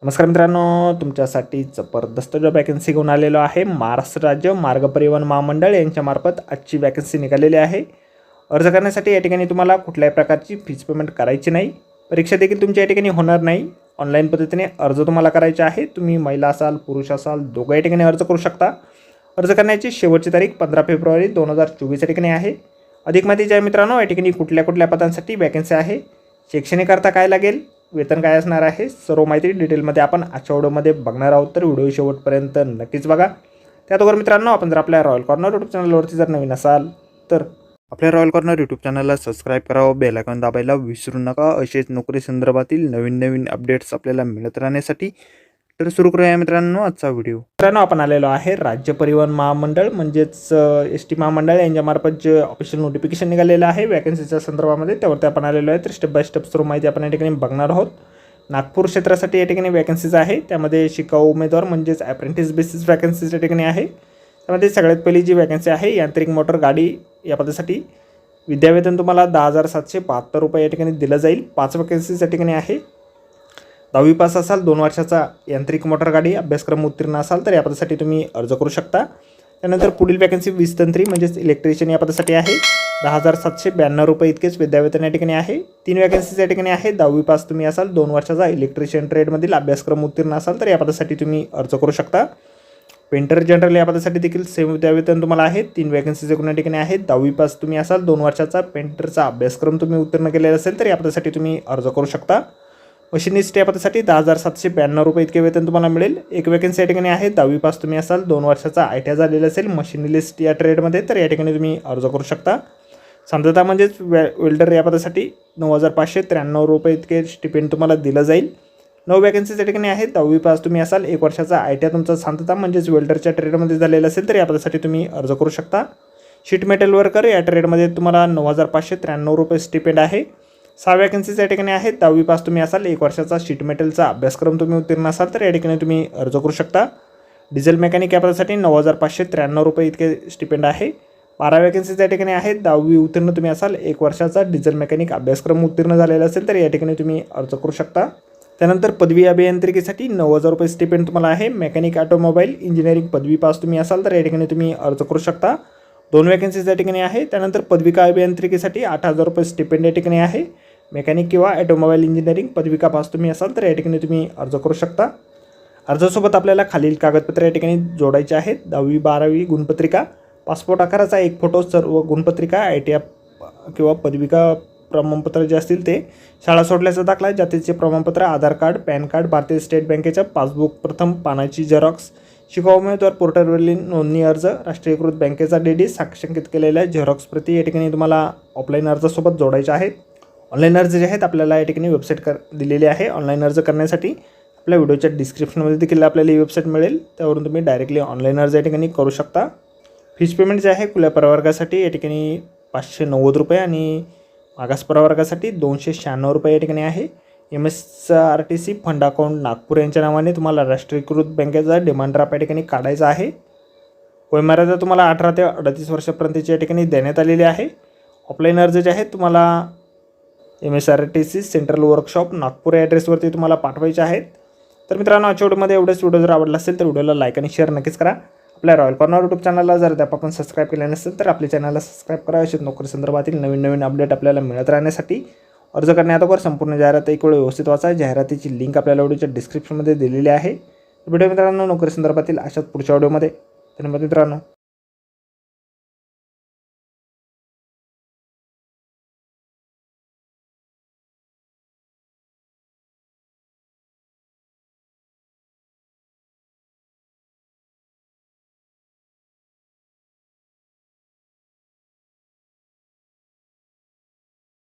नमस्कार मित्रांनो, तुमच्यासाठी जबरदस्त जॉब वॅकन्सी घेऊन आलेलो आहे। महाराष्ट्र राज्य मार्ग परिवहन महामंडळ यांच्यामार्फत आजची वॅकन्सी निघालेली आहे। अर्ज करण्यासाठी या ठिकाणी तुम्हाला कुठल्याही प्रकारची फीस पेमेंट करायची नाही। परीक्षा देखील तुमच्या या ठिकाणी होणार नाही। ऑनलाईन पद्धतीने अर्ज तुम्हाला करायचे आहे। तुम्ही महिला असाल पुरुष असाल दोघं या ठिकाणी अर्ज करू शकता। अर्ज करण्याची शेवटची तारीख 15 फेब्रुवारी 2024 या ठिकाणी आहे। अधिक माहिती ज्या मित्रांनो या ठिकाणी कुठल्या पदांसाठी वॅकन्सी आहे, शैक्षणिक करता काय लागेल, वेतन काय असणार आहे, सर्व माहिती डिटेलमध्ये आपण आजच्या व्हिडिओमध्ये बघणार आहोत। तर व्हिडिओ शेवटपर्यंत नक्कीच बघा। त्याचबरोबर मित्रांनो, आपण जर आपल्या रॉयल कॉर्नर यूट्यूब चॅनलवरती जर नवीन असाल तर आपल्या रॉयल कॉर्नर यूट्यूब चॅनलला सबस्क्राईब करावं, बेल आयकॉन दाबायला विसरू नका। असेच नोकरी संदर्भातील नवीन अपडेट्स आपल्याला मिळत राहण्यासाठी। तर सुरू करूया मित्रांनो आजचा व्हिडिओ। मित्रांनो, आपण आलेलो आहे राज्य परिवहन महामंडळ म्हणजेच एसटी महामंडळ यांच्यामार्फत जे ऑफिशियल नोटिफिकेशन निघालेलं आहे वॅकन्सीच्या संदर्भामध्ये, त्यावरती आपण आलेलो आहे। तर स्टेप बाय स्टेप सर्व माहिती आपण या ठिकाणी बघणार आहोत। नागपूर क्षेत्रासाठी या ठिकाणी वॅकन्सीज आहे। त्यामध्ये शिकाऊ उमेदवार म्हणजेच अप्रेंटिस बेसिस वॅकन्सीज या ठिकाणी आहे। त्यामध्ये सगळ्यात पहिली जी वॅकन्सी आहे यांत्रिक मोटर गाडी या पदासाठी विद्यावेतन तुम्हाला 10,772 रुपये या ठिकाणी दिलं जाईल। 5 वॅकन्सीज या ठिकाणी आहे। 10वी पास असाल, 2 वर्षाचा यांत्रिक मोटर गाडी अभ्यासक्रम उत्तीर्ण असाल तर या पदासाठी तुम्ही अर्ज करू शकता। त्यानंतर पुढील वॅकन्सी 20 तंत्री म्हणजेच इलेक्ट्रिशियन या पदासाठी आहे। 10,792 रुपये इतकेच विद्यावेतन या ठिकाणी आहे। 3 वॅकन्सीज या ठिकाणी आहे। 10वी पास तुम्ही असाल, 2 वर्षाचा इलेक्ट्रिशियन ट्रेडमधील अभ्यासक्रम उत्तीर्ण असाल तर या पदासाठी तुम्ही अर्ज करू शकता। पेंटर जनरल या पदासाठी देखील सेम विद्यावेतन तुम्हाला आहे। 3 वॅकन्सीज या ठिकाणी आहेत। 10वी पास तुम्ही असाल, 2 वर्षाचा पेंटरचा अभ्यासक्रम तुम्ही उत्तीर्ण केलेला असेल तर या पदासाठी तुम्ही अर्ज करू शकता। मशिनिस्ट या पदासाठी 10,792 रुपये इतके वेतन तुम्हाला मिळेल। 1 वॅकन्सी या ठिकाणी आहे। 10वी पास तुम्ही असाल, 2 वर्षाचा ITI झालेला असेल मशिनिस्ट या ट्रेडमध्ये तर या ठिकाणी तुम्ही अर्ज करू शकता। सांद्रता म्हणजेच वेल्डर या पदासाठी 9,593 रुपये इतके स्टिपेंड तुम्हाला दिलं जाईल। 9 वॅकन्सीज या ठिकाणी आहेत। 10वी पास तुम्ही असाल, 1 वर्षाचा ITI तुमचा सांद्रता म्हणजेच वेल्डरच्या ट्रेडमध्ये झालेला असेल तर या पदासाठी तुम्ही अर्ज करू शकता। शीट मेटल वर्कर या ट्रेडमध्ये तुम्हाला 9,593 रुपये स्टिपेंड आहे। 6 वॅकन्सीज या ठिकाणी आहेत। 10वी पास तुम्ही असाल, 1 वर्षाचा शीट मेटलचा अभ्यासक्रम तुम्ही उत्तीर्ण असाल तर या ठिकाणी तुम्ही अर्ज करू शकता। डिझेल मेकॅनिक या पदासाठी 9,593 रुपये इतके स्टिपेंड आहे। 12 वॅकन्सीज या ठिकाणी आहेत। 10वी उत्तीर्ण तुम्ही असाल, 1 वर्षाचा डिझेल मेकॅनिक अभ्यासक्रम उत्तीर्ण झालेला असेल तर या ठिकाणी तुम्ही अर्ज करू शकता। त्यानंतर पदवी अभियांत्रिकीसाठी 9,000 रुपये स्टिपेंड तुम्हाला आहे। मेकॅनिक ऑटोमोबाईल इंजिनिअरिंग पदवी पास तुम्ही असाल तर या ठिकाणी तुम्ही अर्ज करू शकता। 2 वॅकन्सीज या ठिकाणी आहे। त्यानंतर पदविका अभियांत्रिकीसाठी 8,000 रुपये स्टिपेंड या ठिकाणी आहे। मेकॅनिक किंवा ऑटोमोबाईल इंजिनिअरिंग पदविका पास तुम्ही असाल तर या ठिकाणी तुम्ही अर्ज करू शकता। अर्जासोबत आपल्याला खालील कागदपत्रे या ठिकाणी जोडायचे आहेत। 10वी 12वी गुणपत्रिका, पासपोर्ट आकाराचा 1 फोटो, सर्व गुणपत्रिका, ITI किंवा पदविका प्रमाणपत्र जे असतील ते, शाळा सोडल्याचा दाखला, जातीचे प्रमाणपत्र, आधार कार्ड, पॅन कार्ड, भारतीय स्टेट बँकेच्या पासबुक प्रथम पानाची झेरॉक्स, शिकाऊ उमेदवार पोर्टलवरील नोंदणी अर्ज, राष्ट्रीयकृत बँकेचा DD साक्षांकित केलेल्या झेरॉक्स प्रती या ठिकाणी तुम्हाला ऑफलाईन अर्जासोबत जोडायचे आहेत। ऑनलाईन अर्ज जे आहेत आपल्याला या ठिकाणी वेबसाईट दिलेली आहे। ऑनलाईन अर्ज करण्यासाठी आपल्या व्हिडिओच्या डिस्क्रिप्शनमध्ये देखील आपल्याला ही वेबसाईट मिळेल, त्यावरून तुम्ही डायरेक्टली ऑनलाईन अर्ज या ठिकाणी करू शकता। फीस पेमेंट जे आहे खुल्या प्रवर्गासाठी या ठिकाणी 590 रुपये आणि मागास प्रवर्गासाठी 296 रुपये या ठिकाणी आहे। MSRTC फंड अकाउंट नागपूर यांच्या नावाने तुम्हाला राष्ट्रीयकृत बँकेचा डिमांड ड्राफ्ट या ठिकाणी काढायचा आहे। वयमर्यादा तुम्हाला 18 ते 38 वर्षापर्यंतची या ठिकाणी देण्यात आलेली आहे। ऑफलाईन अर्ज जे आहेत तुम्हाला MSRTC सेंट्रल वर्कशॉप नागपूर या ॲड्रेसवरती तुम्हाला पाठवायचे आहेत। तर मित्रांनो, आजच्या व्हिडिओमध्ये एवढंच। व्हिडिओ जर आवडला असेल तर व्हिडिओला लाईक आणि शेअर नक्कीच करा। आपल्या रॉयल कॉर्नर यूट्यूब चॅनलला जर आपण सबस्क्राईब केले नसेल तर आपल्या चॅनलला सबस्क्राईब करा। असेच नोकरी संदर्भातील नवीन अपडेट आपल्याला मिळत राहण्यासाठी अर्ज करण्याअगोदर संपूर्ण जाहिरात एक वेळ व्यवस्थित वाचा। जाहिरातीची लिंक आपल्याला व्हिडिओच्या डिस्क्रिप्शनमध्ये दिलेली आहे। व्हिडिओ मित्रांनो नोकरी संदर्भातील अशाच पुढच्या व्हिडिओमध्ये। धन्यवाद मित्रांनो।